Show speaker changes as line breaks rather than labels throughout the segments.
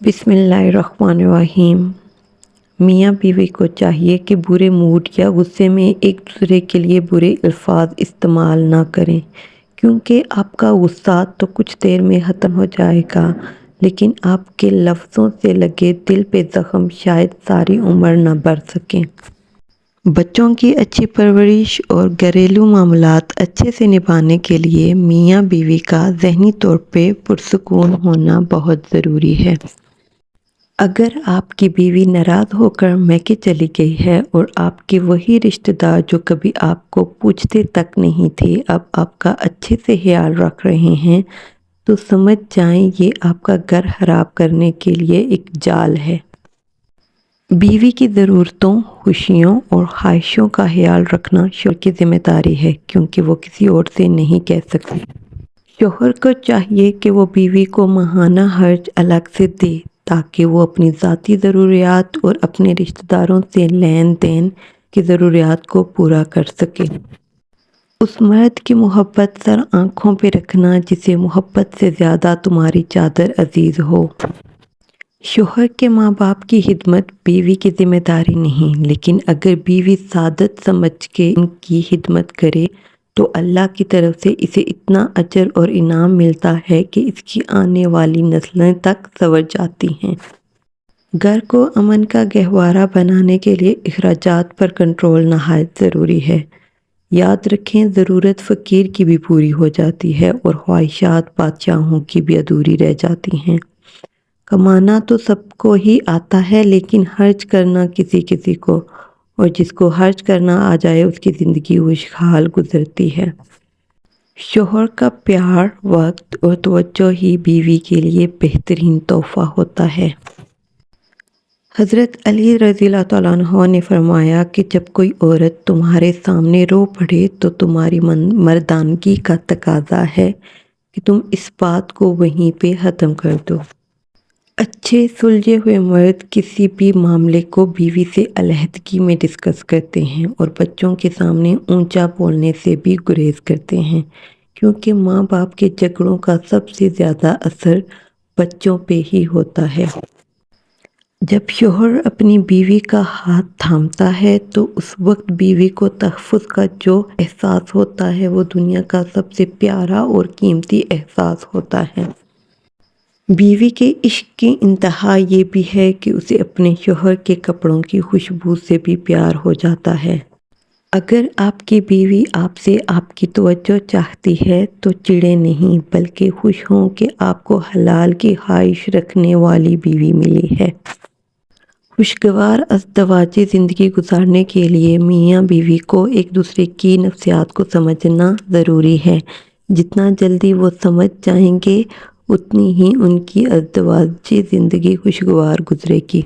بسم اللہ الرحمن الرحیم۔ میاں بیوی کو چاہیے کہ برے موڈ یا غصے میں ایک دوسرے کے لیے برے الفاظ استعمال نہ کریں، کیونکہ آپ کا غصہ تو کچھ دیر میں ختم ہو جائے گا، لیکن آپ کے لفظوں سے لگے دل پہ زخم شاید ساری عمر نہ بھر سکیں۔ بچوں کی اچھی پرورش اور گھریلو معاملات اچھے سے نبھانے کے لیے میاں بیوی کا ذہنی طور پہ پرسکون ہونا بہت ضروری ہے۔ اگر آپ کی بیوی ناراض ہو کر میکے چلی گئی ہے اور آپ کے وہی رشتہ دار جو کبھی آپ کو پوچھتے تک نہیں تھے اب آپ کا اچھے سے خیال رکھ رہے ہیں، تو سمجھ جائیں یہ آپ کا گھر خراب کرنے کے لیے ایک جال ہے۔ بیوی کی ضرورتوں، خوشیوں اور خواہشوں کا خیال رکھنا شوہر کی ذمہ داری ہے، کیونکہ وہ کسی اور سے نہیں کہہ سکتی۔ شوہر کو چاہیے کہ وہ بیوی کو ماہانہ خرچ الگ سے دے تاکہ وہ اپنی ذاتی ضروریات اور اپنے رشتہ داروں سے لین دین کی ضروریات کو پورا کر سکے۔ اس مرد کی محبت سر آنکھوں پہ رکھنا جسے محبت سے زیادہ تمہاری چادر عزیز ہو۔ شوہر کے ماں باپ کی خدمت بیوی کی ذمہ داری نہیں، لیکن اگر بیوی سعادت سمجھ کے ان کی خدمت کرے تو اللہ کی طرف سے اسے اتنا اجر اور انعام ملتا ہے کہ اس کی آنے والی نسلیں تک سنور جاتی ہیں۔ گھر کو امن کا گہوارہ بنانے کے لیے اخراجات پر کنٹرول نہایت ضروری ہے۔ یاد رکھیں، ضرورت فقیر کی بھی پوری ہو جاتی ہے اور خواہشات بادشاہوں کی بھی ادھوری رہ جاتی ہیں۔ کمانا تو سب کو ہی آتا ہے، لیکن خرچ کرنا کسی کسی کو، اور جس کو خرچ کرنا آ جائے اس کی زندگی خوشحال گزرتی ہے۔ شوہر کا پیار، وقت اور توجہ ہی بیوی کے لیے بہترین تحفہ ہوتا ہے۔ حضرت علی رضی اللہ عنہ نے فرمایا کہ جب کوئی عورت تمہارے سامنے رو پڑے تو تمہاری مردانگی کا تقاضا ہے کہ تم اس بات کو وہیں پہ ختم کر دو۔ اچھے سلجھے ہوئے مرد کسی بھی معاملے کو بیوی سے علیحدگی میں ڈسکس کرتے ہیں اور بچوں کے سامنے اونچا بولنے سے بھی گریز کرتے ہیں، کیونکہ ماں باپ کے جھگڑوں کا سب سے زیادہ اثر بچوں پہ ہی ہوتا ہے۔ جب شوہر اپنی بیوی کا ہاتھ تھامتا ہے تو اس وقت بیوی کو تحفظ کا جو احساس ہوتا ہے وہ دنیا کا سب سے پیارا اور قیمتی احساس ہوتا ہے۔ بیوی کے عشق کی انتہا یہ بھی ہے کہ اسے اپنے شوہر کے کپڑوں کی خوشبو سے بھی پیار ہو جاتا ہے۔ اگر آپ کی بیوی آپ سے آپ کی توجہ چاہتی ہے تو چڑیں نہیں، بلکہ خوش ہوں کہ آپ کو حلال کی خواہش رکھنے والی بیوی ملی ہے۔ خوشگوار ازدواجی زندگی گزارنے کے لیے میاں بیوی کو ایک دوسرے کی نفسیات کو سمجھنا ضروری ہے۔ جتنا جلدی وہ سمجھ جائیں گے اتنی ہی ان کی ازدواجی زندگی خوشگوار گزرے گی۔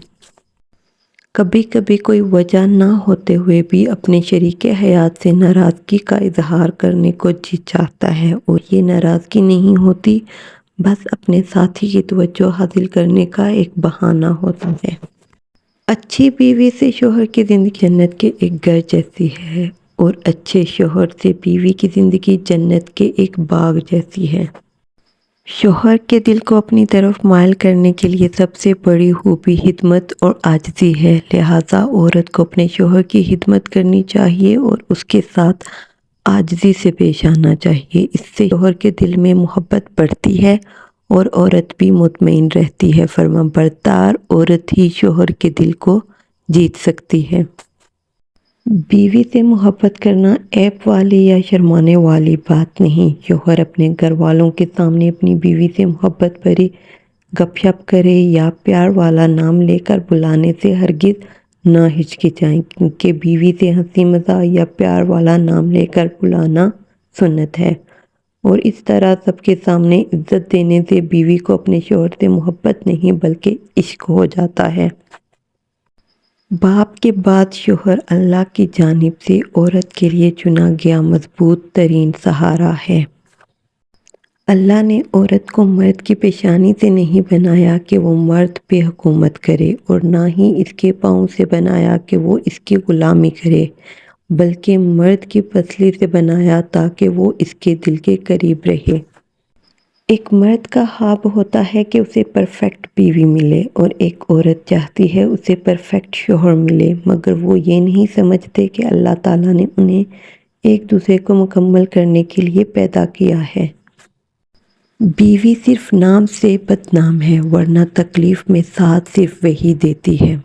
کبھی کبھی کوئی وجہ نہ ہوتے ہوئے بھی اپنے شریک حیات سے ناراضگی کا اظہار کرنے کو جی چاہتا ہے، اور یہ ناراضگی نہیں ہوتی، بس اپنے ساتھی کی توجہ حاصل کرنے کا ایک بہانہ ہوتا ہے۔ اچھی بیوی سے شوہر کی زندگی جنت کے ایک گھر جیسی ہے، اور اچھے شوہر سے بیوی کی زندگی جنت کے ایک باغ جیسی ہے۔ شوہر کے دل کو اپنی طرف مائل کرنے کے لیے سب سے بڑی خوبی خدمت اور عاجزی ہے، لہٰذا عورت کو اپنے شوہر کی خدمت کرنی چاہیے اور اس کے ساتھ عاجزی سے پیش آنا چاہیے۔ اس سے شوہر کے دل میں محبت بڑھتی ہے اور عورت بھی مطمئن رہتی ہے۔ فرمانبردار عورت ہی شوہر کے دل کو جیت سکتی ہے۔ بیوی سے محبت کرنا عیب والی یا شرمانے والی بات نہیں۔ شوہر اپنے گھر والوں کے سامنے اپنی بیوی سے محبت بھری گپ شپ کرے یا پیار والا نام لے کر بلانے سے ہرگز نہ ہچکچائیں، کیونکہ بیوی سے ہنسی مذاق یا پیار والا نام لے کر بلانا سنت ہے، اور اس طرح سب کے سامنے عزت دینے سے بیوی کو اپنے شوہر سے محبت نہیں بلکہ عشق ہو جاتا ہے۔ باپ کے بعد شوہر اللہ کی جانب سے عورت کے لیے چنا گیا مضبوط ترین سہارا ہے۔ اللہ نے عورت کو مرد کی پیشانی سے نہیں بنایا کہ وہ مرد پہ حکومت کرے، اور نہ ہی اس کے پاؤں سے بنایا کہ وہ اس کی غلامی کرے، بلکہ مرد کی پسلی سے بنایا تاکہ وہ اس کے دل کے قریب رہے۔ ایک مرد کا خواب ہوتا ہے کہ اسے پرفیکٹ بیوی ملے اور ایک عورت چاہتی ہے اسے پرفیکٹ شوہر ملے، مگر وہ یہ نہیں سمجھتے کہ اللہ تعالیٰ نے انہیں ایک دوسرے کو مکمل کرنے کے لیے پیدا کیا ہے۔ بیوی صرف نام سے بدنام ہے، ورنہ تکلیف میں ساتھ صرف وہی دیتی ہے۔